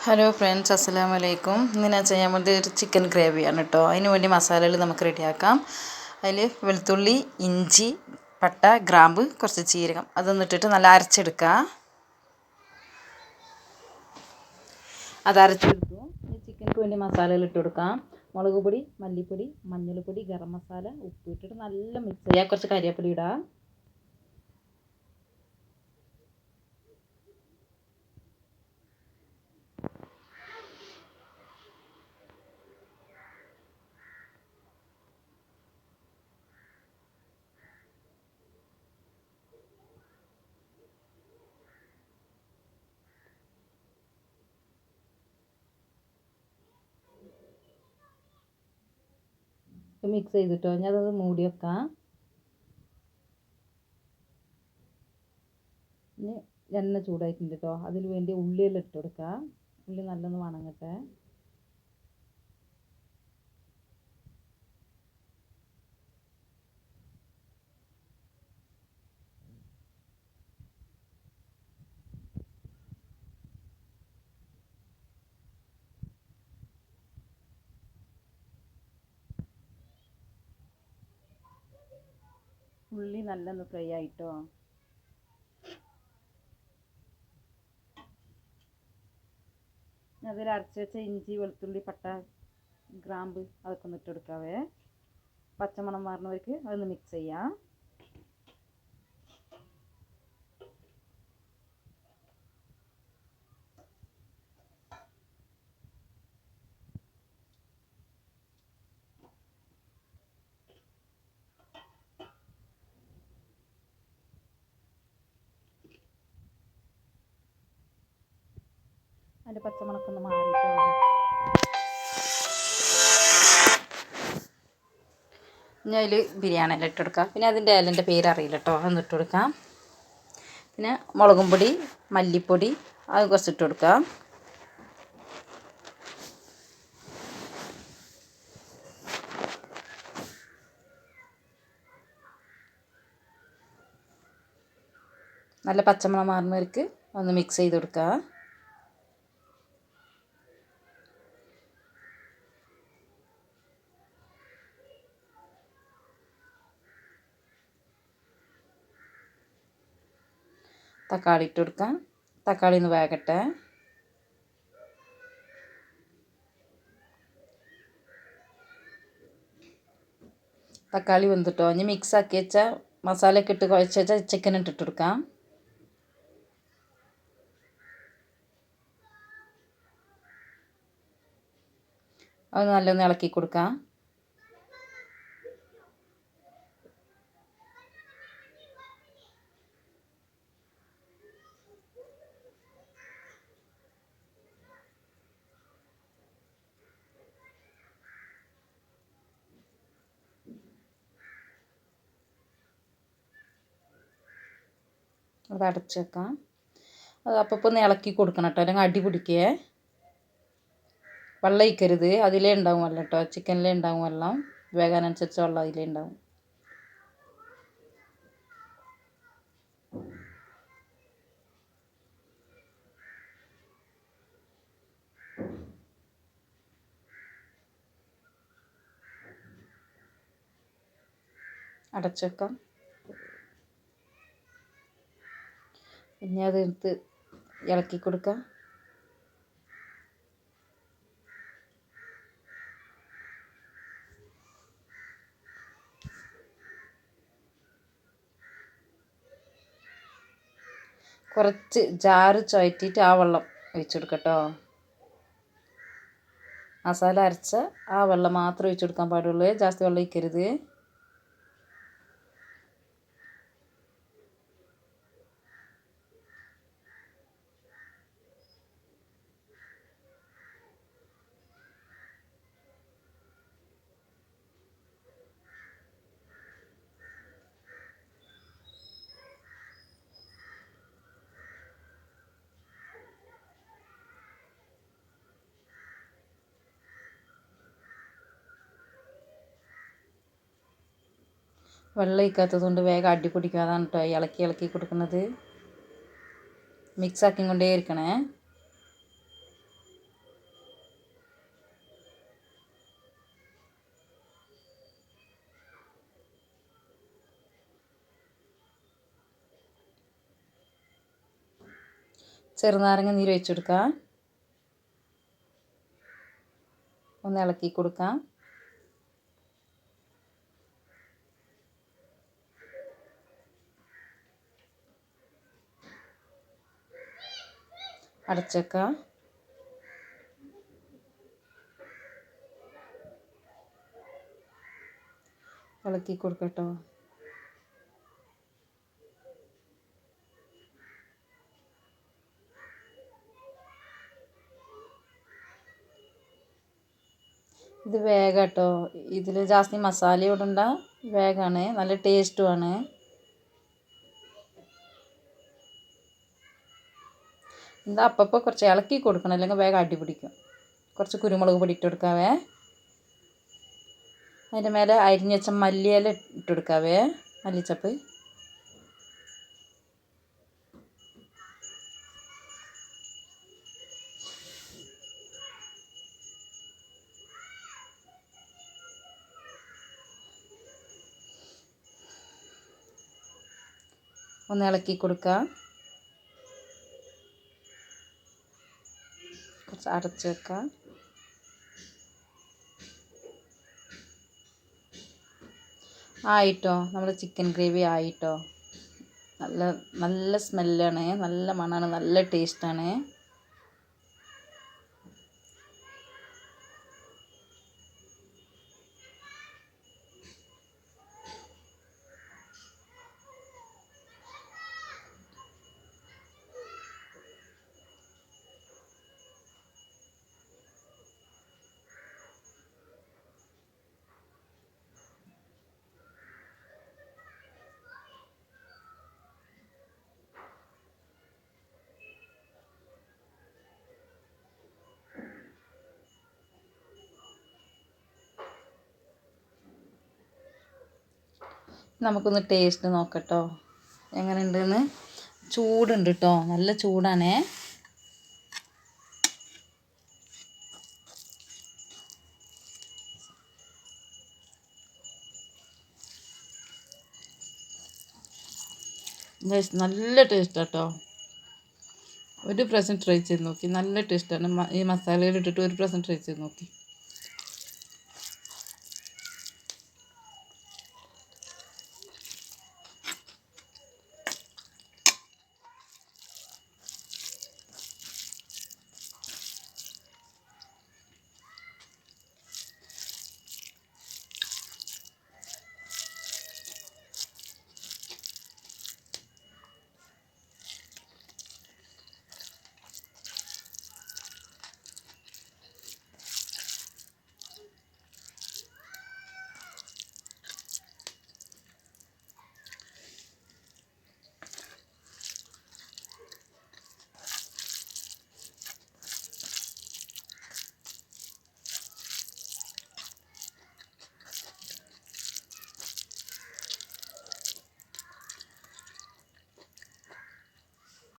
Hello friends, അസ്സലാമു അലൈക്കും. ഇന്ന് ഞാൻ ചെയ്യാൻ വേണ്ടി ഒരു ചിക്കൻ ഗ്രേവിയാണ് കേട്ടോ. അതിന് വേണ്ടി മസാലകൾ നമുക്ക് റെഡിയാക്കാം. അതിൽ വെളുത്തുള്ളി, ഇഞ്ചി, പട്ട, ഗ്രാമ്പ്, കുറച്ച് ജീരകം അതൊന്നും ഇട്ടിട്ട് നല്ല അരച്ചെടുക്കുക. അത് അരച്ചെടുത്തു. ഈ ചിക്കനക്ക് വേണ്ടി മസാലകൾ ഇട്ട് കൊടുക്കാം. മുളക് പൊടി, മല്ലിപ്പൊടി, മഞ്ഞൾപ്പൊടി, ഗരം മസാല, ഉപ്പ് ഇട്ടിട്ട് നല്ല മിക്സ് ചെയ്യുക. കുറച്ച് കരിവേപ്പില ഇടുക. മിക്സ് ചെയ്തിട്ടോ ഞാനത് മൂടി വെക്കാം. ഇനി എണ്ണ ചൂടായിട്ടുണ്ട് കേട്ടോ. അതിന് വേണ്ടി ഉള്ളിയെല്ലാം ഇട്ട് കൊടുക്കുക. ഉള്ളി നല്ലൊന്ന് വണങ്ങട്ടെ. ഉള്ളി നല്ലൊന്ന് ഫ്രൈ ആയിട്ടോ. അതിൽ അരച്ച് വെച്ച ഇഞ്ചി, വെളുത്തുള്ളി, പട്ട, ഗ്രാമ്പ് അതൊക്കെ ഒന്ന് ഇട്ട് കൊടുക്കാവേ. പച്ചമണം മാറുന്നവർക്ക് അതൊന്ന് മിക്സ് ചെയ്യാം. അതിൻ്റെ പച്ചമണമൊക്കെ ഒന്ന് മാറിയിട്ടോ. ഇനി അതിൽ ബിരിയാണി ഇല ഇട്ട് കൊടുക്കാം. പിന്നെ അതിൻ്റെ ഇലൻ്റെ പേര് അറിയില്ല കേട്ടോ, അതൊന്ന് ഇട്ട് കൊടുക്കാം. പിന്നെ മുളകും പൊടി, മല്ലിപ്പൊടി അത് കുറച്ച് ഇട്ട് കൊടുക്കാം. നല്ല പച്ചമണം മാറുന്നവർക്ക് ഒന്ന് മിക്സ് ചെയ്ത് കൊടുക്കുക. തക്കാളി ഇട്ട് കൊടുക്കാം. തക്കാളി ഒന്ന് വേകട്ടെ. തക്കാളി വെന്തിട്ടോ. ഇനി മിക്സ് ആക്കി വെച്ച മസാലയൊക്കെ ഇട്ട് കുഴച്ച് വെച്ചാൽ ചിക്കൻ ഇട്ടിട്ട് കൊടുക്കാം. അത് നല്ലൊന്ന് ഇളക്കി കൊടുക്കാം. അത് അടച്ച് വെക്കാം. അത് അപ്പം ഒന്ന് ഇളക്കി കൊടുക്കണം കേട്ടോ, അല്ലെങ്കിൽ അടി പിടിക്കേ. വെള്ളം ഒഴിക്കരുത്, അതിലേ ഉണ്ടാവും വെള്ളം കേട്ടോ. ചിക്കനിലേ ഉണ്ടാവും വെള്ളം. വേകാനനുസരിച്ച് വെള്ളം അതിലേ ഉണ്ടാവും. അടച്ച് വെക്കാം. പിന്നെ അതെടുത്ത് ഇളക്കി കൊടുക്കാം. കുറച്ച് ജാറ് ചുഴറ്റിയിട്ട് ആ വെള്ളം ഒഴിച്ചു കൊടുക്കട്ടോ. മസാല അരച്ച ആ വെള്ളം മാത്രമേ ഒഴിച്ചു കൊടുക്കാൻ പാടുള്ളൂ, ജാസ്തി വെള്ളം ഒഴിക്കരുത്. വെള്ളം ഒഴിക്കാത്തത് കൊണ്ട് വേഗം അടി പിടിക്കും. അതാണ് കേട്ടോ ഇളക്കി ഇളക്കി കൊടുക്കുന്നത്. മിക്സ് ആക്കി കൊണ്ടേ ഇരിക്കണേ. ചെറുനാരങ്ങ നീര് ഒഴിച്ച് കൊടുക്കാം. ഒന്ന് ഇളക്കി കൊടുക്കാം. അടച്ചേക്കാം. ഇളക്കി കൊടുക്കട്ടോ. ഇത് വേഗട്ടോ. ഇതിൽ ജാസ്തി മസാല ഇടണ്ട. വേഗമാണ്, നല്ല ടേസ്റ്റുമാണ്. എന്താ അപ്പോൾ കുറച്ച് ഇളക്കി കൊടുക്കണം, അല്ലെങ്കിൽ വേഗം അടി പിടിക്കും. കുറച്ച് കുരുമുളക് പൊടി ഇട്ട് കൊടുക്കാവേ. അതിൻ്റെ മേലെ അരിഞ്ഞ് വെച്ച മല്ലിയില ഇട്ട് കൊടുക്കാവേ, മല്ലിച്ചപ്പ്. ഒന്ന് ഇളക്കി കൊടുക്കുക. കുറച്ച് അടച്ച് വെക്കുക. ആയിട്ടോ, നമ്മുടെ ചിക്കൻ ഗ്രേവി ആയിട്ടോ. നല്ല നല്ല സ്മെല്ലാണ്, നല്ല മണമാണ്, നല്ല ടേസ്റ്റാണ്. നമുക്കൊന്ന് ടേസ്റ്റ് നോക്കട്ടോ, എങ്ങനെയുണ്ടെന്ന്. ചൂടുണ്ട് കേട്ടോ, നല്ല ചൂടാണേ. നല്ല ടേസ്റ്റ് കേട്ടോ. ഒരു പ്രാവശ്യം ട്രൈ ചെയ്ത് നോക്കി, നല്ല ടേസ്റ്റാണ്. ഈ മസാലയിൽ ഇട്ടിട്ട് ഒരു പ്രാവശ്യം ട്രൈ ചെയ്ത് നോക്കി.